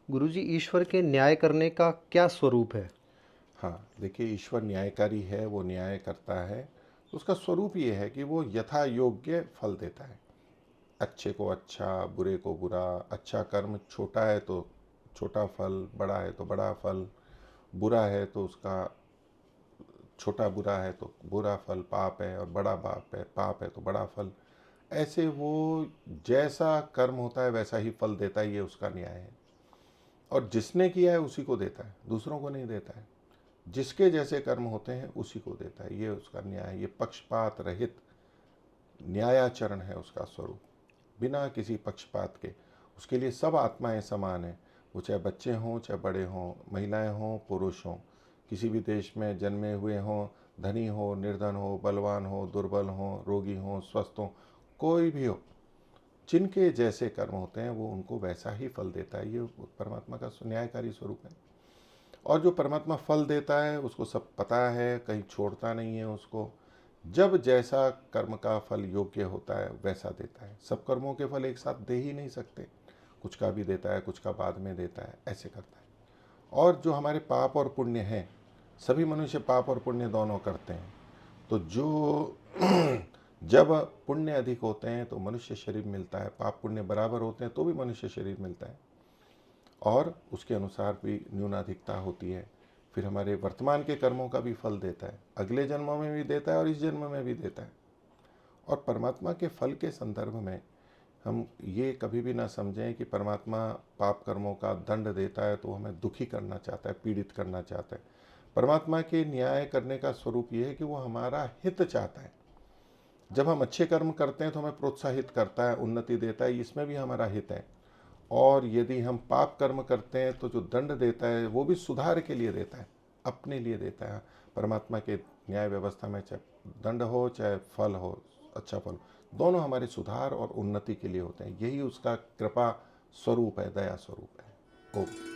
गुरुजी, ईश्वर के न्याय करने का क्या स्वरूप है? हाँ, देखिए ईश्वर न्यायकारी है, वो न्याय करता है। उसका स्वरूप ये है कि वो यथा योग्य फल देता है। अच्छे को अच्छा, बुरे को बुरा। अच्छा कर्म छोटा है तो छोटा फल, बड़ा है तो बड़ा फल, बुरा है तो उसका छोटा बुरा है तो बुरा फल, पाप है और बड़ा पाप है तो बड़ा फल। ऐसे वो जैसा कर्म होता है वैसा ही फल देता है, ये उसका न्याय है। और जिसने किया है उसी को देता है, दूसरों को नहीं देता है। जिसके जैसे कर्म होते हैं उसी को देता है, ये उसका न्याय है। ये पक्षपात रहित न्यायाचरण है उसका स्वरूप, बिना किसी पक्षपात के। उसके लिए सब आत्माएं समान हैं, वो चाहे बच्चे हों, चाहे बड़े हों, महिलाएं हों, पुरुष हों, किसी भी देश में जन्मे हुए हों, धनी हो, निर्धन हो, बलवान हो, दुर्बल हो, रोगी हो, स्वस्थ हो, कोई भी हो, जिनके जैसे कर्म होते हैं वो उनको वैसा ही फल देता है। ये परमात्मा का न्यायकारी स्वरूप है। और जो परमात्मा फल देता है उसको सब पता है, कहीं छोड़ता नहीं है उसको। जब जैसा कर्म का फल योग्य होता है वैसा देता है। सब कर्मों के फल एक साथ दे ही नहीं सकते, कुछ का भी देता है, कुछ का बाद में देता है, ऐसे करता है। और जो हमारे पाप और पुण्य हैं, सभी मनुष्य पाप और पुण्य दोनों करते हैं। तो जो जब पुण्य अधिक होते हैं तो मनुष्य शरीर मिलता है, पाप पुण्य बराबर होते हैं तो भी मनुष्य शरीर मिलता है, और उसके अनुसार भी न्यूनाधिकता होती है। फिर हमारे वर्तमान के कर्मों का भी फल देता है, अगले जन्मों में भी देता है और इस जन्म में भी देता है। और परमात्मा के फल के संदर्भ में हम ये कभी भी ना समझें कि परमात्मा पाप कर्मों का दंड देता है तो हमें दुखी करना चाहता है, पीड़ित करना चाहता है। परमात्मा के न्याय करने का स्वरूप ये है कि वो हमारा हित चाहता है। जब हम अच्छे कर्म करते हैं तो हमें प्रोत्साहित करता है, उन्नति देता है, इसमें भी हमारा हित है। और यदि हम पाप कर्म करते हैं तो जो दंड देता है वो भी सुधार के लिए देता है, अपने लिए देता है। परमात्मा के न्याय व्यवस्था में चाहे दंड हो चाहे फल हो, अच्छा फल, दोनों हमारे सुधार और उन्नति के लिए होते हैं। यही उसका कृपा स्वरूप है, दया स्वरूप है। ओम।